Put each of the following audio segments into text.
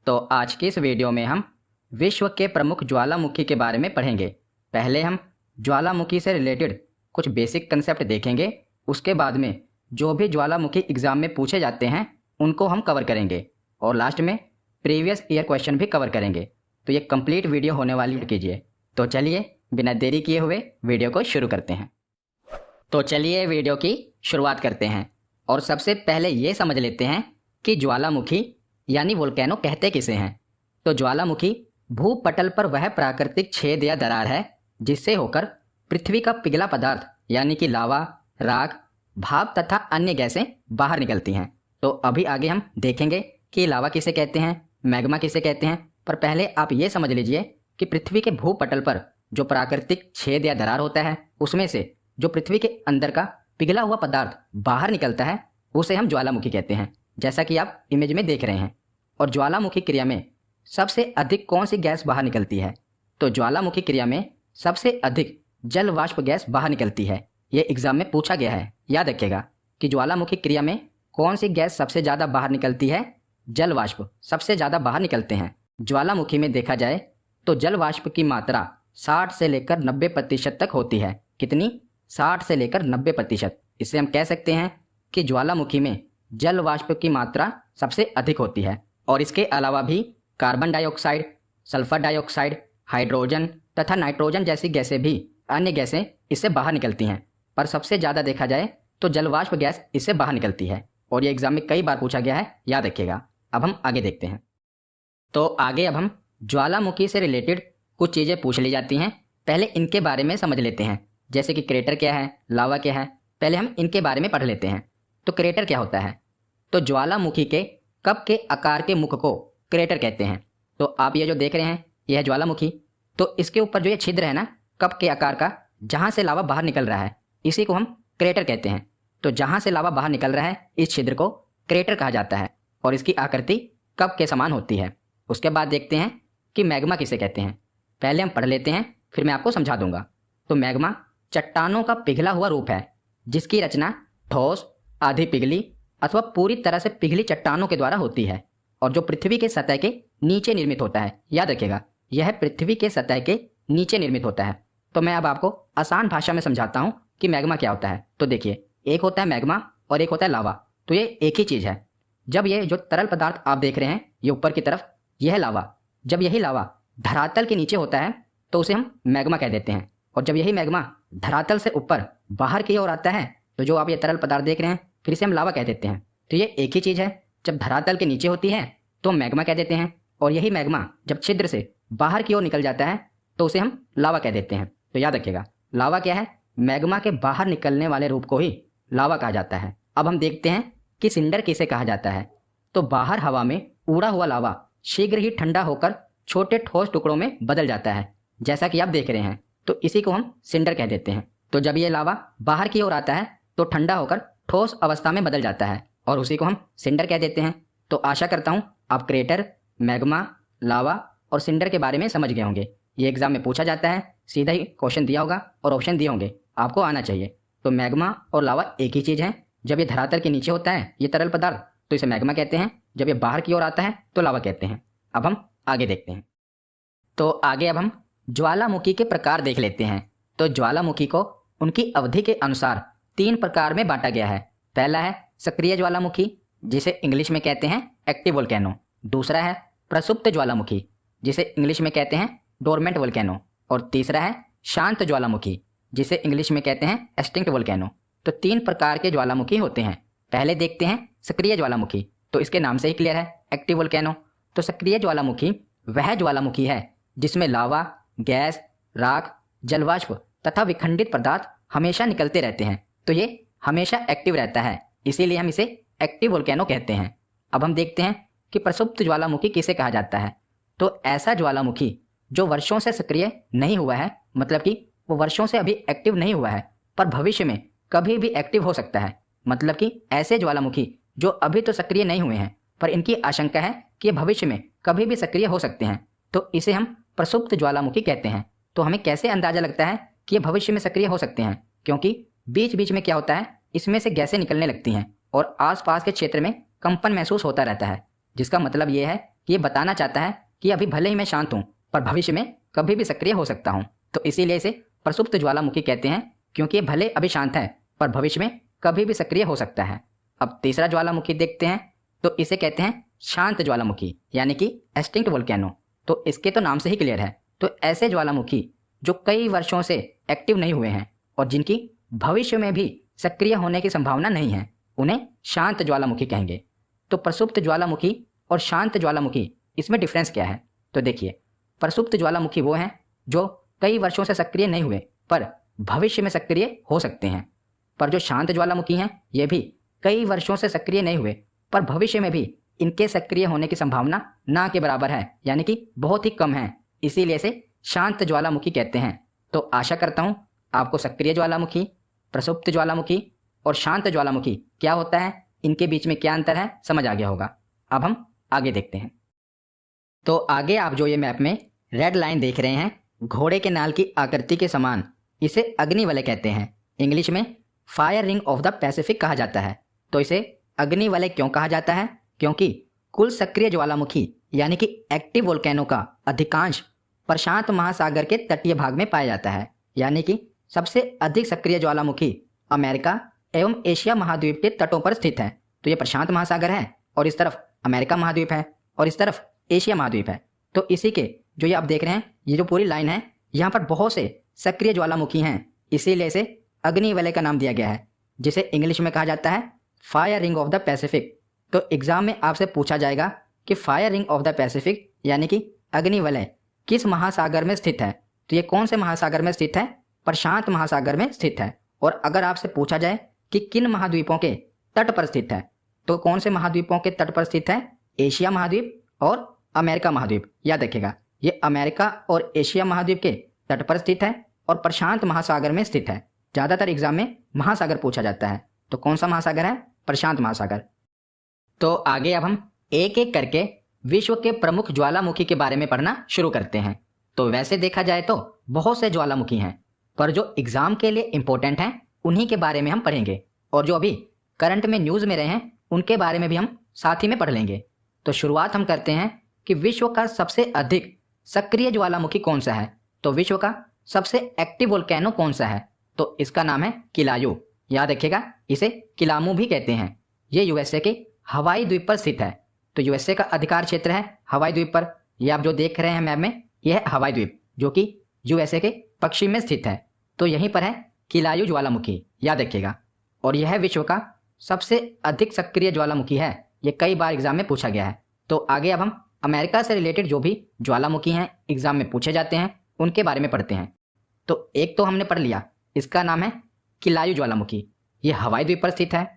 तो आज की इस वीडियो में हम विश्व के प्रमुख ज्वालामुखी के बारे में पढ़ेंगे। पहले हम ज्वालामुखी से रिलेटेड कुछ बेसिक कंसेप्ट देखेंगे। उसके बाद में जो भी ज्वालामुखी एग्ज़ाम में पूछे जाते हैं उनको हम कवर करेंगे और लास्ट में प्रीवियस ईयर क्वेश्चन भी कवर करेंगे। तो ये कंप्लीट वीडियो होने वाली कीजिए। तो चलिए बिना देरी किए हुए वीडियो को शुरू करते हैं। तो चलिए वीडियो की शुरुआत करते हैं और सबसे पहले ये समझ लेते हैं कि ज्वालामुखी यानी वोल्केनो कहते किसे हैं। तो ज्वालामुखी भूपटल पर वह प्राकृतिक छेद या दरार है जिससे होकर पृथ्वी का पिघला पदार्थ यानी कि लावा, राख, भाप तथा अन्य गैसें बाहर निकलती हैं। तो अभी आगे हम देखेंगे कि लावा किसे कहते हैं, मैग्मा किसे कहते हैं, पर पहले आप ये समझ लीजिए कि पृथ्वी के भूपटल पर जो प्राकृतिक छेद या दरार होता है उसमें से जो पृथ्वी के अंदर का पिघला हुआ पदार्थ बाहर निकलता है उसे हम ज्वालामुखी कहते हैं, जैसा कि आप इमेज में देख रहे हैं। और ज्वालामुखी क्रिया में सबसे अधिक कौन सी गैस बाहर निकलती है? तो ज्वालामुखी क्रिया में सबसे अधिक जल वाष्प गैस बाहर निकलती है। ये एग्जाम में पूछा गया है, याद रखिएगा कि ज्वालामुखी क्रिया में कौन सी गैस सबसे ज़्यादा बाहर निकलती है? जल वाष्प सबसे ज़्यादा बाहर निकलते हैं। ज्वालामुखी में देखा जाए तो जल वाष्प की मात्रा 60 से लेकर 90% तक होती है। कितनी? 60 से लेकर 90%। इससे हम कह सकते हैं कि ज्वालामुखी में जल वाष्प की मात्रा सबसे अधिक होती है। और इसके अलावा भी carbon dioxide, sulphur dioxide, hydrogen तथा नाइट्रोजन जैसी गैसें भी अन्य गैसें इससे बाहर निकलती हैं, पर सबसे ज़्यादा देखा जाए तो जल वाष्प गैस इससे बाहर निकलती है। और ये एग्जाम में कई बार पूछा गया है, याद रखिएगा। अब हम आगे देखते हैं। तो आगे अब हम ज्वालामुखी से रिलेटेड कुछ चीज़ें पूछ ली जाती हैं। पहले इनके बारे में समझ लेते हैं, जैसे कि क्रेटर क्या है, लावा क्या है। पहले हम इनके बारे में पढ़ लेते हैं। तो क्रेटर क्या होता है? तो ज्वालामुखी के कप के आकार के मुख को क्रेटर कहते हैं। तो आप ये जो देख रहे हैं यह है ज्वालामुखी। तो इसके ऊपर जो ये छिद्र है ना, कप के आकार का, जहाँ से लावा बाहर निकल रहा है, इसी को हम क्रेटर कहते हैं। तो जहाँ से लावा बाहर निकल रहा है इस छिद्र को क्रेटर कहा जाता है और इसकी आकृति कप के समान होती है। उसके बाद देखते हैं कि मैग्मा किसे कहते हैं। पहले हम पढ़ लेते हैं, फिर मैं आपको समझा दूंगा। तो मैग्मा चट्टानों का पिघला हुआ रूप है जिसकी रचना ठोस, आधी पिघली अथवा पूरी तरह से पिघली चट्टानों के द्वारा होती है और जो पृथ्वी के सतह के नीचे निर्मित होता है। याद रखिएगा, यह पृथ्वी के सतह के नीचे निर्मित होता है। तो मैं अब आपको आसान भाषा में समझाता हूँ कि मैग्मा क्या होता है। तो देखिए, एक होता है मैग्मा और एक होता है लावा। तो ये एक ही चीज़ है। जब ये जो तरल पदार्थ आप देख रहे हैं ये ऊपर की तरफ, यह है लावा। जब यही लावा धरातल के नीचे होता है तो उसे हम मैग्मा कह देते हैं। और जब यही मैग्मा धरातल से ऊपर बाहर की ओर आता है तो जो आप ये तरल पदार्थ देख रहे हैं फिर इसे हम लावा कह देते हैं। तो ये एक ही चीज़ है। जब धरातल के नीचे होती है तो हम मैग्मा कह देते हैं और यही मैग्मा जब छिद्र से बाहर की ओर निकल जाता है तो उसे हम लावा कह देते हैं। तो याद रखिएगा, लावा क्या है? मैग्मा के बाहर निकलने वाले रूप को ही लावा कहा जाता है। अब हम देखते हैं कि सिंडर किसे कहा जाता है। तो बाहर हवा में उड़ा हुआ लावा शीघ्र ही ठंडा होकर छोटे ठोस टुकड़ों में बदल जाता है, जैसा कि आप देख रहे हैं। तो इसी को हम सिंडर कह देते हैं। तो जब ये लावा बाहर की ओर आता है तो ठंडा होकर ठोस अवस्था में बदल जाता है और उसी को हम सिंडर कह देते हैं। तो आशा करता हूँ आप क्रेटर, मैग्मा, लावा और सिंडर के बारे में समझ गए होंगे। ये एग्जाम में पूछा जाता है, सीधा ही क्वेश्चन दिया होगा और ऑप्शन दिए होंगे, आपको आना चाहिए। तो मैग्मा और लावा एक ही चीज़ है। जब ये धरातल के नीचे होता है ये तरल पदार्थ तो इसे मैग्मा कहते हैं, जब ये बाहर की ओर आता है तो लावा कहते हैं। अब हम आगे देखते हैं। तो आगे अब हम ज्वालामुखी के प्रकार देख लेते हैं। तो ज्वालामुखी को उनकी अवधि के अनुसार 3 प्रकार में बांटा गया है। पहला है सक्रिय ज्वालामुखी, जिसे इंग्लिश में कहते हैं एक्टिव वोल्केनो। दूसरा है प्रसुप्त ज्वालामुखी, जिसे इंग्लिश में कहते हैं डोरमेंट वोल्केनो। और तीसरा है शांत ज्वालामुखी, जिसे इंग्लिश में कहते हैं एक्सटिंक्ट वोल्केनो। तो 3 प्रकार के ज्वालामुखी होते हैं। पहले देखते हैं सक्रिय ज्वालामुखी। तो इसके नाम से ही क्लियर है, एक्टिव वोल्केनो। तो सक्रिय ज्वालामुखी वह ज्वालामुखी है जिसमें लावा, गैस, राख, जलवाष्प तथा विखंडित पदार्थ हमेशा निकलते रहते हैं। तो ये हमेशा एक्टिव रहता है, इसीलिए हम इसे एक्टिव वोल्केनो कहते हैं। अब हम देखते हैं कि प्रसुप्त ज्वालामुखी किसे कहा जाता है। तो ऐसा ज्वालामुखी जो वर्षों से सक्रिय नहीं हुआ है, मतलब कि वो वर्षों से अभी एक्टिव नहीं हुआ है पर भविष्य में कभी भी एक्टिव हो सकता है। मतलब कि ऐसे ज्वालामुखी जो अभी तो सक्रिय नहीं हुए हैं पर इनकी आशंका है कि ये भविष्य में कभी भी सक्रिय हो सकते हैं, तो इसे हम प्रसुप्त ज्वालामुखी कहते हैं। तो हमें कैसे अंदाजा लगता है कि ये भविष्य में सक्रिय हो सकते हैं? क्योंकि बीच बीच में क्या होता है, इसमें से गैसें निकलने लगती हैं और आसपास के क्षेत्र में कंपन महसूस होता रहता है, जिसका मतलब ये है कि ये बताना चाहता है कि अभी भले ही मैं शांत हूँ पर भविष्य में कभी भी सक्रिय हो सकता हूँ, तो इसीलिए इसे प्रसुप्त ज्वालामुखी कहते हैं, क्योंकि ये भले अभी शांत है पर भविष्य में कभी भी सक्रिय हो सकता है। अब तीसरा ज्वालामुखी देखते हैं, तो इसे कहते हैं शांत ज्वालामुखी यानी कि एक्सटिंक्ट वोल्केनो। तो इसके तो नाम से ही क्लियर है, तो ऐसे ज्वालामुखी जो कई वर्षों से एक्टिव नहीं हुए हैं और जिनकी भविष्य में भी सक्रिय होने की संभावना नहीं है, उन्हें शांत ज्वालामुखी कहेंगे। तो प्रसुप्त ज्वालामुखी और शांत ज्वालामुखी, इसमें डिफरेंस क्या है? तो देखिए, प्रसुप्त ज्वालामुखी वो हैं जो कई वर्षों से सक्रिय नहीं हुए पर भविष्य में सक्रिय हो सकते हैं, पर जो शांत ज्वालामुखी हैं ये भी कई वर्षों से सक्रिय नहीं हुए पर भविष्य में भी इनके सक्रिय होने की संभावना ना के बराबर है, यानी कि बहुत ही कम है, इसीलिए इसे शांत ज्वालामुखी कहते हैं। तो आशा करता हूं आपको सक्रिय ज्वालामुखी, प्रसुप्त ज्वालामुखी और शांत ज्वालामुखी क्या होता है, इनके बीच में क्या अंतर है, समझ आ गया होगा। अब हम आगे देखते हैं। तो आगे आप जो ये मैप में रेड लाइन देख रहे हैं, घोड़े के नाल की आकृति के समान, इसे अग्निवलय कहते हैं। इंग्लिश में fire ring of the Pacific कहा जाता है। तो इसे अग्निवलय क्यों कहा जाता है? क्योंकि कुल सक्रिय ज्वालामुखी यानी कि एक्टिव वोल्केनो का अधिकांश प्रशांत महासागर के तटीय भाग में पाया जाता है, यानी कि सबसे अधिक सक्रिय ज्वालामुखी अमेरिका एवं एशिया महाद्वीप के तटों पर स्थित है। तो ये प्रशांत महासागर है और इस तरफ अमेरिका महाद्वीप है और इस तरफ एशिया महाद्वीप है। तो इसी के जो ये आप देख रहे हैं, ये जो पूरी लाइन है, यहाँ पर बहुत से सक्रिय ज्वालामुखी हैं, इसीलिए इसे अग्निवलय का नाम दिया गया है, जिसे इंग्लिश में कहा जाता है fire ring of the Pacific. तो एग्जाम में आपसे पूछा जाएगा कि fire ring of the Pacific यानी कि अग्निवलय किस महासागर में स्थित है? तो ये कौन से महासागर में स्थित है? प्रशांत महासागर में स्थित है। और अगर आपसे पूछा जाए कि किन महाद्वीपों के तट पर स्थित है, तो कौन से महाद्वीपों के तट पर स्थित है? एशिया महाद्वीप और अमेरिका महाद्वीप। याद रखिएगा, ये अमेरिका और एशिया महाद्वीप के तट पर स्थित है और प्रशांत महासागर में स्थित है। ज़्यादातर एग्जाम में महासागर पूछा जाता है, तो कौन सा महासागर है? प्रशांत महासागर। तो आगे अब हम एक एक करके विश्व के प्रमुख ज्वालामुखी के बारे में पढ़ना शुरू करते हैं। तो वैसे देखा जाए तो बहुत से ज्वालामुखी हैं, पर जो एग्जाम के लिए इंपॉर्टेंट हैं उन्हीं के बारे में हम पढ़ेंगे, और जो अभी करंट में न्यूज़ में रहे हैं उनके बारे में भी हम साथ ही में पढ़ लेंगे। तो शुरुआत हम करते हैं कि विश्व का सबसे अधिक सक्रिय ज्वालामुखी कौन सा है? तो विश्व का सबसे एक्टिव वोल्केनो कौन सा है? तो इसका नाम है किलायू। याद रखिएगा, इसे किलामू भी कहते हैं। ये यूएसए के हवाई द्वीप पर स्थित है। तो यूएसए का अधिकार क्षेत्र है हवाई द्वीप पर। ये आप जो देख रहे हैं मैप में, यह है हवाई द्वीप जो कि यूएसए के पश्चिम में स्थित है। तो यहीं पर है किलायू ज्वालामुखी, याद रखिएगा। और यह विश्व का सबसे अधिक सक्रिय ज्वालामुखी है। ये कई बार एग्जाम में पूछा गया है। तो आगे अब हम अमेरिका से रिलेटेड जो भी ज्वालामुखी हैं एग्जाम में पूछे जाते हैं उनके बारे में पढ़ते हैं। तो एक तो हमने पढ़ लिया, इसका नाम है किलायू ज्वालामुखी, ये हवाई द्वीप पर स्थित है।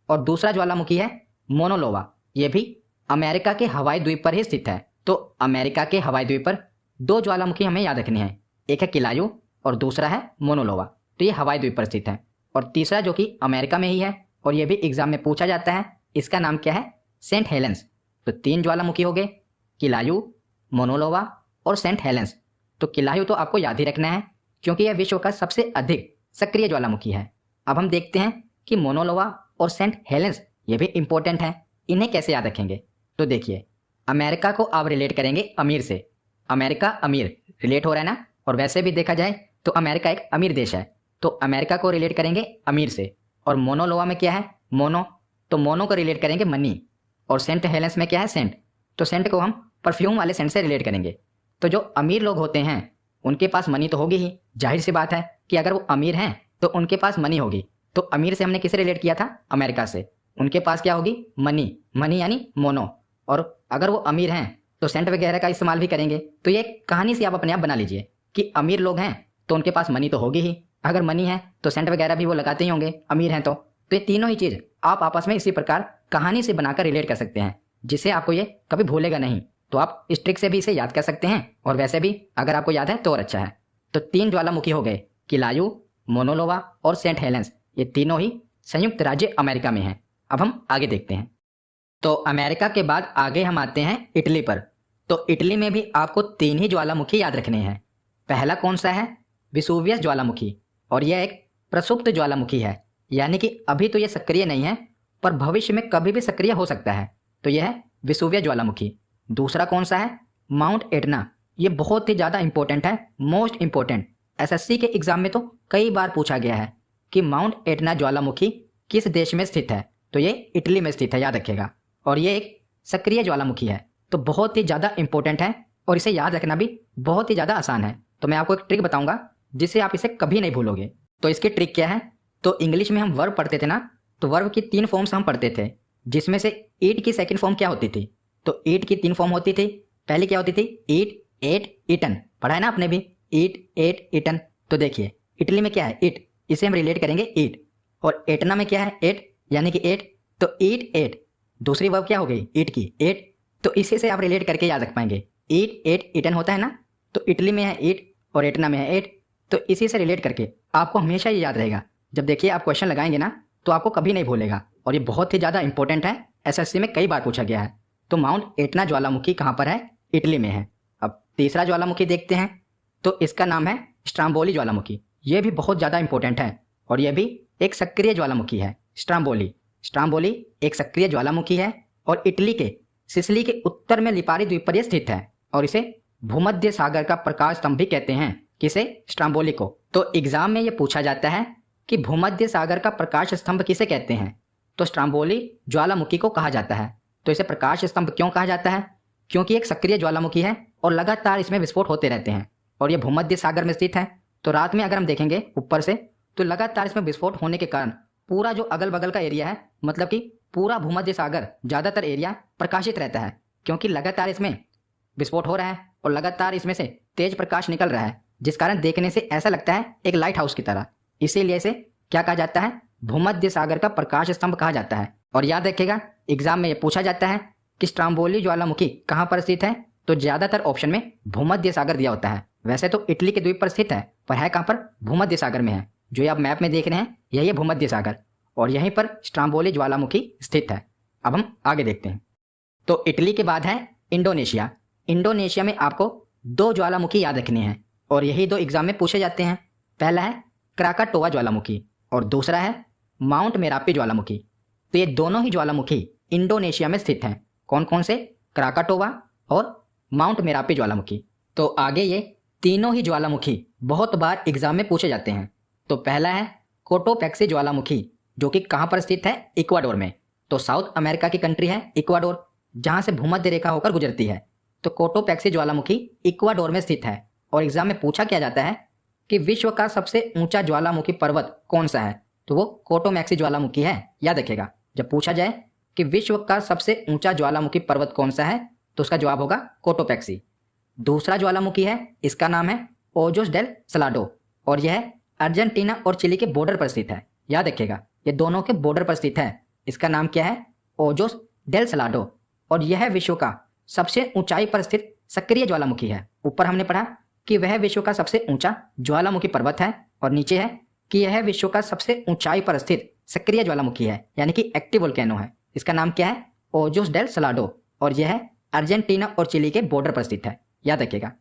और दूसरा ज्वालामुखी है मोनोलोवा, ये भी अमेरिका के हवाई द्वीप पर ही स्थित है। तो अमेरिका के हवाई द्वीप पर दो ज्वालामुखी हमें याद रखनी है, एक है किलायू और दूसरा है मोनोलोवा। तो ये हवाई द्वीप पर स्थित है। और तीसरा जो कि अमेरिका में ही है और ये भी एग्जाम में पूछा जाता है, इसका नाम क्या है? Saint Helens. तो तीन ज्वालामुखी हो गए, किलायू, मोनोलोवा और सेंट हेलेंस। तो किलायू तो आपको याद ही रखना है क्योंकि यह विश्व का सबसे अधिक सक्रिय ज्वालामुखी है। अब हम देखते हैं कि मोनोलोवा और सेंट हेलेंस ये भी इंपॉर्टेंट हैं, इन्हें कैसे याद रखेंगे? तो देखिए, अमेरिका को आप रिलेट करेंगे अमीर से। अमेरिका अमीर रिलेट हो रहा है ना, और वैसे भी देखा जाए तो अमेरिका एक अमीर देश है, तो अमेरिका को रिलेट करेंगे अमीर से। और मोनोलोवा में क्या है? मोनो, तो मोनो को रिलेट करेंगे मनी। और सेंट हेलेंस में क्या है? सेंट, तो सेंट को हम परफ्यूम वाले सेंट से रिलेट करेंगे। तो जो अमीर लोग होते हैं उनके पास मनी तो होगी ही, जाहिर सी बात है कि अगर वो अमीर हैं तो उनके पास मनी होगी। तो अमीर से हमने किसे रिलेट किया था? अमेरिका से। उनके पास क्या होगी? मनी, मनी यानी मोनो। और अगर वो अमीर हैं तो सेंट वगैरह का इस्तेमाल भी करेंगे। तो ये कहानी से आप अपने आप बना लीजिए कि अमीर लोग हैं तो उनके पास मनी तो होगी ही, अगर मनी है तो सेंट वगैरह भी वो लगाते ही होंगे अमीर हैं तो ये तीनों ही चीज़ आप आपस में इसी प्रकार कहानी से बनाकर रिलेट कर सकते हैं, जिससे आपको ये कभी भूलेगा नहीं। तो आप इस ट्रिक से भी इसे याद कर सकते हैं, और वैसे भी अगर आपको याद है तो और अच्छा है। तो तीन ज्वालामुखी हो गए, किलायू, मोनोलोवा और सेंट हेलेंस। ये तीनों ही संयुक्त राज्य अमेरिका में हैं। अब हम आगे देखते हैं। तो अमेरिका के बाद आगे हम आते हैं इटली पर। तो इटली में भी आपको तीन ही ज्वालामुखी याद रखने हैं। पहला कौन सा है? विसुवियस ज्वालामुखी, और यह एक प्रसुप्त ज्वालामुखी है, यानी कि अभी तो यह सक्रिय नहीं है पर भविष्य में कभी भी सक्रिय हो सकता है। तो यह है विसुवियस ज्वालामुखी। दूसरा कौन सा है? Mount Etna. ये बहुत ही ज़्यादा इंपॉर्टेंट है, मोस्ट इंपॉर्टेंट। एसएससी के एग्जाम में तो कई बार पूछा गया है कि माउंट एटना ज्वालामुखी किस देश में स्थित है? तो ये इटली में स्थित है, याद रखिएगा। और ये एक सक्रिय ज्वालामुखी है, तो बहुत ही ज़्यादा इंपॉर्टेंट है और इसे याद रखना भी बहुत ही ज़्यादा आसान है। तो मैं आपको एक ट्रिक बताऊंगा जिससे आप इसे कभी नहीं भूलोगे। तो इसकी ट्रिक क्या है? तो इंग्लिश में हम वर्ब पढ़ते थे ना, तो वर्ब की 3 फॉर्म्स हम पढ़ते थे, जिसमें से ईट की सेकंड फॉर्म क्या होती थी? तो ईट की 3 फॉर्म होती थी। पहली क्या होती थी? ईट, एट, ईटन। पढ़ा है ना आपने भी, ईट, एट, ईटन। तो देखिए इटली में क्या है? ईट, इसे हम रिलेट करेंगे ईट। और एटना में क्या है? एट, यानी कि एट, तो ईट, एट। दूसरी वर्ब क्या हो गई? ईट की, एट। तो इसी से आप रिलेट करके याद रख पाएंगे। ईट, एट, ईटन होता है ना, तो इटली में है ईट और एटना में है एट। तो इसी से रिलेट करके आपको हमेशा ये याद रहेगा। जब देखिए आप क्वेश्चन लगाएंगे ना, तो आपको कभी नहीं भूलेगा। और ये बहुत ही ज़्यादा इंपॉर्टेंट है, एसएससी में कई बार पूछा गया है। तो माउंट एटना ज्वालामुखी कहाँ पर है? इटली में है। अब तीसरा ज्वालामुखी देखते हैं, तो इसका नाम है स्ट्राम्बोली ज्वालामुखी। ये भी बहुत ज़्यादा इंपॉर्टेंट है और यह भी एक सक्रिय ज्वालामुखी है। स्ट्राम्बोली एक सक्रिय ज्वालामुखी है और इटली के सिसिली के उत्तर में लिपारी द्वीप पर यह स्थित है और इसे भूमध्य सागर का प्रकाश स्तंभ भी कहते हैं। किसे? स्ट्राम्बोली को। तो एग्जाम में यह पूछा जाता है कि भूमध्य सागर का प्रकाश स्तंभ किसे कहते हैं? तो स्ट्राम्बोली ज्वालामुखी को कहा जाता है। तो इसे प्रकाश स्तंभ क्यों कहा जाता है? क्योंकि एक सक्रिय ज्वालामुखी है और लगातार इसमें विस्फोट होते रहते हैं और यह भूमध्य सागर में स्थित है। तो रात में अगर हम देखेंगे ऊपर से, तो लगातार इसमें विस्फोट होने के कारण पूरा जो अगल बगल का एरिया है, मतलब कि पूरा भूमध्य सागर ज़्यादातर एरिया प्रकाशित रहता है, क्योंकि लगातार इसमें विस्फोट हो रहा है और लगातार इसमें से तेज प्रकाश निकल रहा है, जिस कारण देखने से ऐसा लगता है एक लाइट हाउस की तरह। इसीलिए इसे क्या कहा जाता है? भूमध्य सागर का प्रकाश स्तंभ कहा जाता है। और याद रखिएगा एग्जाम में ये पूछा जाता है कि स्ट्राम्बोली ज्वालामुखी कहाँ पर स्थित है, तो ज्यादातर ऑप्शन में भूमध्य सागर दिया होता है। वैसे तो इटली के द्वीप पर स्थित है, पर है कहाँ पर? भूमध्य सागर में है। जो ये आप मैप में देख रहे हैं यही है भूमध्य सागर और यहीं पर स्ट्राम्बोली ज्वालामुखी स्थित है। अब हम आगे देखते हैं। तो इटली के बाद है इंडोनेशिया। इंडोनेशिया में आपको 2 ज्वालामुखी याद रखने हैं और यही 2 एग्जाम में पूछे जाते हैं। पहला है क्राकाटोवा ज्वालामुखी और दूसरा है माउंट मेरापी ज्वालामुखी। तो ये दोनों ही ज्वालामुखी इंडोनेशिया में स्थित हैं। कौन कौन से? क्राकाटोवा और माउंट मेरापी ज्वालामुखी। तो आगे ये तीनों ही ज्वालामुखी बहुत बार एग्जाम में पूछे जाते हैं। तो पहला है कोटोपैक्सी ज्वालामुखी, जो कि कहाँ पर स्थित है? इक्वाडोर में। तो साउथ अमेरिका की कंट्री है इक्वाडोर, जहाँ से भूमध्य रेखा होकर गुजरती है। तो कोटोपैक्सी ज्वालामुखी इक्वाडोर में स्थित है और एग्जाम में पूछा क्या जाता है कि विश्व का सबसे ऊंचा ज्वालामुखी पर्वत कौन सा है? तो वो कोटोपैक्सी ज्वालामुखी है। याद रखिएगा, जब पूछा जाए कि विश्व का सबसे ऊंचा ज्वालामुखी पर्वत कौन सा है, तो उसका जवाब होगा कोटोपैक्सी। दूसरा ज्वालामुखी है, इसका नाम है ओजोस डेल सलाडो और यह अर्जेंटीना और चिली के बॉर्डर पर स्थित है। याद रखिएगा, ये दोनों के बॉर्डर पर स्थित है। इसका नाम क्या है? ओजोस डेल सलाडो और यह विश्व का सबसे ऊंचाई पर स्थित सक्रिय ज्वालामुखी है। ऊपर हमने पढ़ा कि वह विश्व का सबसे ऊंचा ज्वालामुखी पर्वत है और नीचे है कि यह विश्व का सबसे ऊंचाई पर स्थित सक्रिय ज्वालामुखी है, यानी कि एक्टिव वोल्केनो है। इसका नाम क्या है? ओजोस डेल सलाडो और यह अर्जेंटीना और चिली के बॉर्डर पर स्थित है। याद रखिएगा।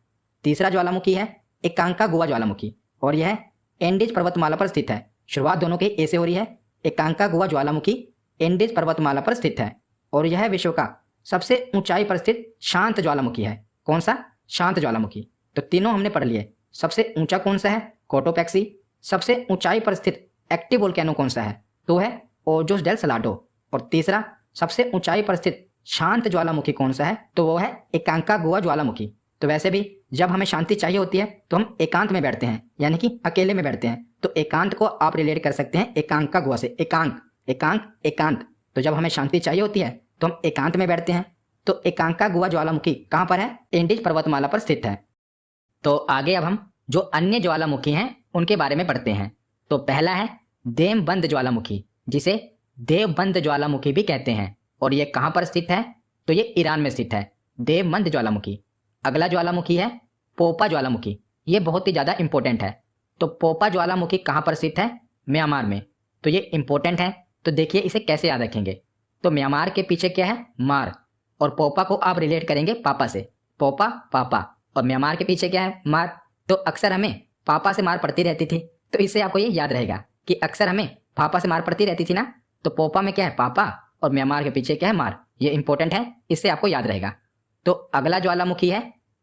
तीसरा ज्वालामुखी है एकांकागुआ ज्वालामुखी और यह एंडीज पर्वतमाला पर स्थित है। शुरुआत दोनों के ए से हो रही है। एकांकागुआ ज्वालामुखी एंडीज पर्वतमाला पर स्थित है और यह विश्व का सबसे ऊंचाई पर स्थित शांत ज्वालामुखी है। कौन सा? शांत ज्वालामुखी। तो तीनों हमने पढ़ लिए। सबसे ऊंचा कौन सा है? कोटोपैक्सी। सबसे ऊंचाई पर स्थित एक्टिव वोल्केनो कौन सा है? तो है ओजोस डेल सलाडो। और तीसरा सबसे ऊंचाई पर स्थित शांत ज्वालामुखी कौन सा है? तो वो है एकांकागुआ ज्वालामुखी। तो वैसे भी जब हमें शांति चाहिए होती है तो हम एकांत में बैठते हैं, यानी कि अकेले में बैठते हैं। तो एकांत को आप रिलेट कर सकते हैं एकांकागुआ से। एकांक, एकांक, एकांत। तो जब हमें शांति चाहिए होती है तो हम एकांत में बैठते हैं। तो एकांकागुआ ज्वालामुखी कहाँ पर है? एंडीज पर्वतमाला पर स्थित है। तो आगे अब हम जो अन्य ज्वालामुखी हैं उनके बारे में पढ़ते हैं। तो पहला है देवबंद ज्वालामुखी, जिसे देवबंद ज्वालामुखी भी कहते हैं और ये कहाँ पर स्थित है? तो ये ईरान में स्थित है, देवबंद ज्वालामुखी। अगला ज्वालामुखी है पोपा ज्वालामुखी। ये बहुत ही ज़्यादा इंपॉर्टेंट है। तो पोपा ज्वालामुखी कहाँ पर स्थित है? म्यांमार में। तो ये इंपॉर्टेंट है। तो देखिए इसे कैसे याद रखेंगे। तो म्यांमार के पीछे क्या है? मार। और पोपा को आप रिलेट करेंगे पापा से। पोपा, पापा। और म्यांमार के पीछे क्या है? मार। तो अक्सर हमें पापा से मार पड़ती रहती थी, तो इससे आपको ये याद रहेगा कि अक्सर हमें पापा से मार पड़ती रहती थी ना। तो पोपा में क्या है? पापा और म्यांमार के पीछे क्या है? मार। ये इंपॉर्टेंट है, इससे आपको याद रहेगा। तो अगला ज्वालामुखी है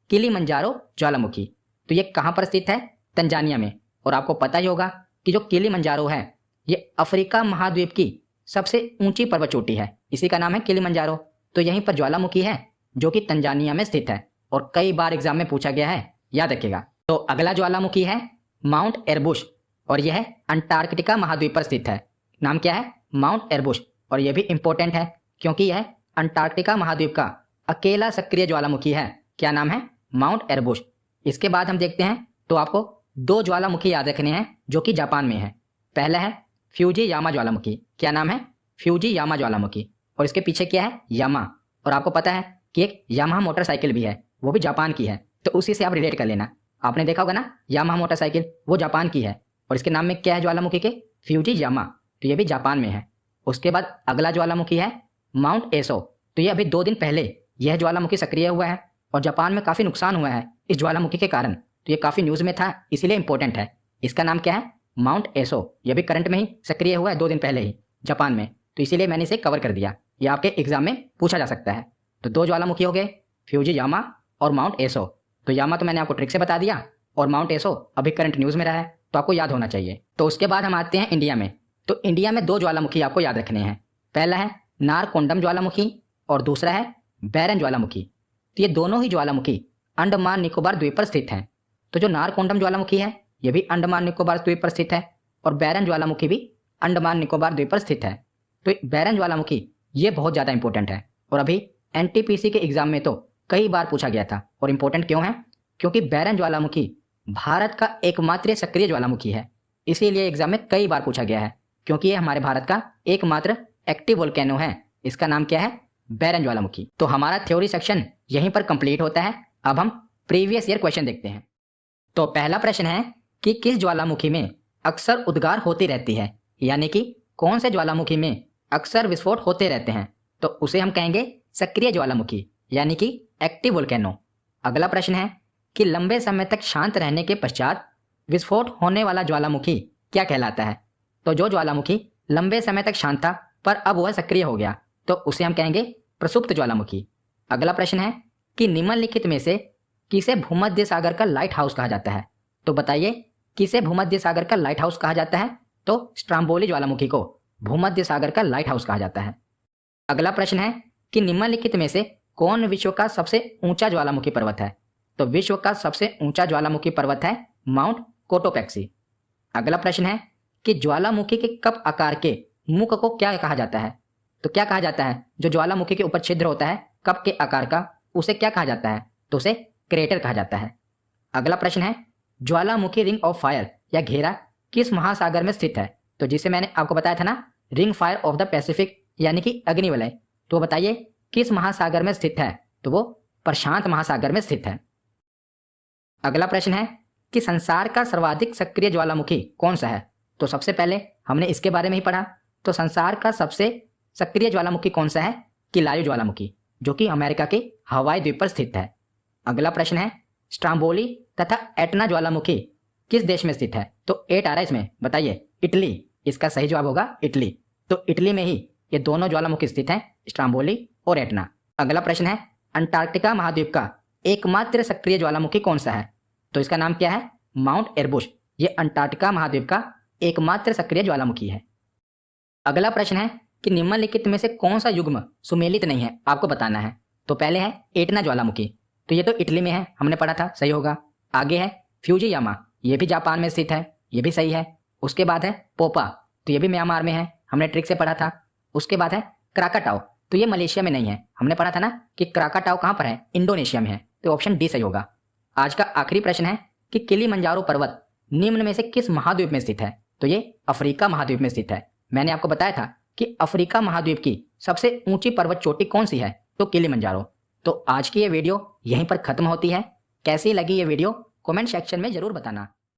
किलिमंजारो ज्वालामुखी। तो ये कहाँ पर स्थित है? तंजानिया में। और आपको पता ही होगा कि जो किलिमंजारो है ये अफ्रीका महाद्वीप की सबसे ऊंची पर्वत चोटी है, इसी का नाम है किलिमंजारो। तो यहीं पर ज्वालामुखी है जो कि तंजानिया में स्थित है और कई बार एग्जाम में पूछा गया है, याद रखिएगा। तो अगला ज्वालामुखी है माउंट एरबुश और यह है अंटार्कटिका महाद्वीप पर स्थित है। नाम क्या है? माउंट एरबुश। और यह भी इंपॉर्टेंट है क्योंकि यह अंटार्कटिका महाद्वीप का अकेला सक्रिय ज्वालामुखी है। क्या नाम है? माउंट एरबुश। इसके बाद हम देखते हैं तो आपको दो ज्वालामुखी याद रखने हैं जो कि जापान में है। पहला है फ्यूजीयामा ज्वालामुखी। क्या नाम है? फ्यूजीयामा ज्वालामुखी। और इसके पीछे क्या है? यामा। और आपको पता है कि एक यामाहा मोटरसाइकिल भी है, वो भी जापान की है, तो उसी से आप रिलेट कर लेना। आपने देखा होगा ना यामाहा मोटरसाइकिल, वो जापान की है और इसके नाम में क्या है ज्वालामुखी के? फ्यूजीयामा। तो ये भी जापान में है। उसके बाद अगला ज्वालामुखी है माउंट एसो। तो ये अभी 2 दिन पहले यह ज्वालामुखी सक्रिय हुआ है और जापान में काफ़ी नुकसान हुआ है इस ज्वालामुखी के कारण। तो ये काफ़ी न्यूज़ में था, इसीलिए इंपॉर्टेंट है। इसका नाम क्या है? माउंट एसो। यह भी करंट में ही सक्रिय हुआ है 2 दिन पहले ही जापान में, तो इसीलिए मैंने इसे कवर कर दिया। ये आपके एग्जाम में पूछा जा सकता है। तो 2 ज्वालामुखी हो गए, फ्यूजीयामा और माउंट एसो। तो यामा तो मैंने आपको ट्रिक से बता दिया और माउंट एसो अभी करंट न्यूज़ में रहा है, तो आपको याद होना चाहिए। तो उसके बाद हम आते हैं इंडिया में। तो इंडिया में 2 ज्वालामुखी आपको याद रखने हैं। पहला है नारकोंडम ज्वालामुखी और दूसरा है बैरन ज्वालामुखी। तो ये दोनों ही ज्वालामुखी अंडमान निकोबार द्वीप पर स्थित हैं। तो जो नारकोंडम ज्वालामुखी है ये भी अंडमान निकोबार द्वीप पर स्थित है और बैरन ज्वालामुखी भी अंडमान निकोबार द्वीप पर स्थित है। तो बैरन ज्वालामुखी ये बहुत ज़्यादा इंपॉर्टेंट है और अभी एनटीपीसी के एग्जाम में तो कई बार पूछा गया था। और इम्पोर्टेंट क्यों है? क्योंकि बैरन ज्वालामुखी भारत का एकमात्र सक्रिय ज्वालामुखी है, इसीलिए एग्जाम में कई बार पूछा गया है, क्योंकि ये हमारे भारत का एकमात्र एक्टिव वोल्केनो है। इसका नाम क्या है? बैरन ज्वालामुखी। तो हमारा थ्योरी सेक्शन यहीं पर कंप्लीट होता है। अब हम प्रीवियस ईयर क्वेश्चन देखते हैं। तो पहला प्रश्न है कि किस ज्वालामुखी में अक्सर उद्गार होती रहती है, यानी कि कौन से ज्वालामुखी में अक्सर विस्फोट होते रहते हैं? तो उसे हम कहेंगे सक्रिय ज्वालामुखी, यानी कि एक्टिव वोल्केनो। अगला प्रश्न है कि लंबे समय तक शांत रहने के पश्चात विस्फोट होने वाला ज्वालामुखी क्या कहलाता है? तो जो ज्वालामुखी लंबे समय तक शांत था पर अब वह सक्रिय हो गया, तो उसे हम कहेंगे प्रसुप्त ज्वालामुखी। अगला प्रश्न है कि निम्नलिखित में से किसे भूमध्य सागर का लाइट हाउस कहा जाता है? तो बताइए किसे भूमध्य सागर का लाइट हाउस कहा जाता है? तो स्ट्राम्बोली ज्वालामुखी को भूमध्य सागर का लाइट हाउस कहा जाता है। अगला प्रश्न है कि निम्नलिखित में से कौन विश्व का सबसे ऊंचा ज्वालामुखी पर्वत है? तो विश्व का सबसे ऊंचा ज्वालामुखी पर्वत है माउंट कोटोपैक्सी। अगला प्रश्न है कि ज्वालामुखी के कप आकार के मुख को क्या कहा जाता है? तो क्या कहा जाता है? जो ज्वालामुखी के ऊपर छिद्र होता है कप के आकार का, उसे क्या कहा जाता है? तो उसे क्रेटर कहा जाता है। अगला प्रश्न है ज्वालामुखी रिंग ऑफ फायर या घेरा किस महासागर में स्थित है? तो जिसे मैंने आपको बताया था ना, ring fire of the Pacific, यानी कि अग्निवलय। तो बताइए किस महासागर में स्थित है? तो वो प्रशांत महासागर में स्थित है। अगला प्रश्न है कि संसार का सर्वाधिक सक्रिय ज्वालामुखी कौन सा है? तो सबसे पहले हमने इसके बारे में ही पढ़ा। तो संसार का सबसे सक्रिय ज्वालामुखी कौन सा है? किलायु ज्वालामुखी, जो कि अमेरिका के हवाई द्वीप पर स्थित है। अगला प्रश्न है स्ट्राम्बोली तथा एटना ज्वालामुखी किस देश में स्थित है? तो 8 आ रहा है इसमें, बताइए। इटली। इसका सही जवाब होगा इटली। तो इटली में ही ये दोनों ज्वालामुखी स्थित हैं, स्ट्राम्बोली और एटना। अगला प्रश्न है अंटार्कटिका महाद्वीप का एकमात्र सक्रिय ज्वालामुखी कौन सा है? तो इसका नाम क्या है? माउंट एरबुश। ये अंटार्कटिका महाद्वीप का एकमात्र सक्रिय ज्वालामुखी है। अगला प्रश्न है कि निम्नलिखित में से कौन सा युग्म सुमेलित नहीं है, आपको बताना है। तो पहले है एटना ज्वालामुखी, तो ये तो इटली में है, हमने पढ़ा था, सही होगा। आगे है फ्यूजीयामा, ये भी जापान में स्थित है, ये भी सही है। उसके बाद है पोपा, तो ये भी म्यांमार में है, हमने ट्रिक से पढ़ा था। उसके बाद है क्राकाटाओ, तो ये मलेशिया में नहीं है, हमने पढ़ा था ना कि क्राकाटाओ कहाँ पर है? इंडोनेशिया में है, तो ऑप्शन डी सही होगा। आज का आखिरी प्रश्न है कि किलिमंजारो पर्वत निम्न में से किस महाद्वीप में स्थित है? तो ये अफ्रीका महाद्वीप में स्थित है। मैंने आपको बताया था कि अफ्रीका महाद्वीप की सबसे ऊंची पर्वत चोटी कौन सी है? तो किलिमंजारो। तो आज की ये वीडियो यहीं पर खत्म होती है। कैसी लगी ये वीडियो कमेंट सेक्शन में जरूर बताना।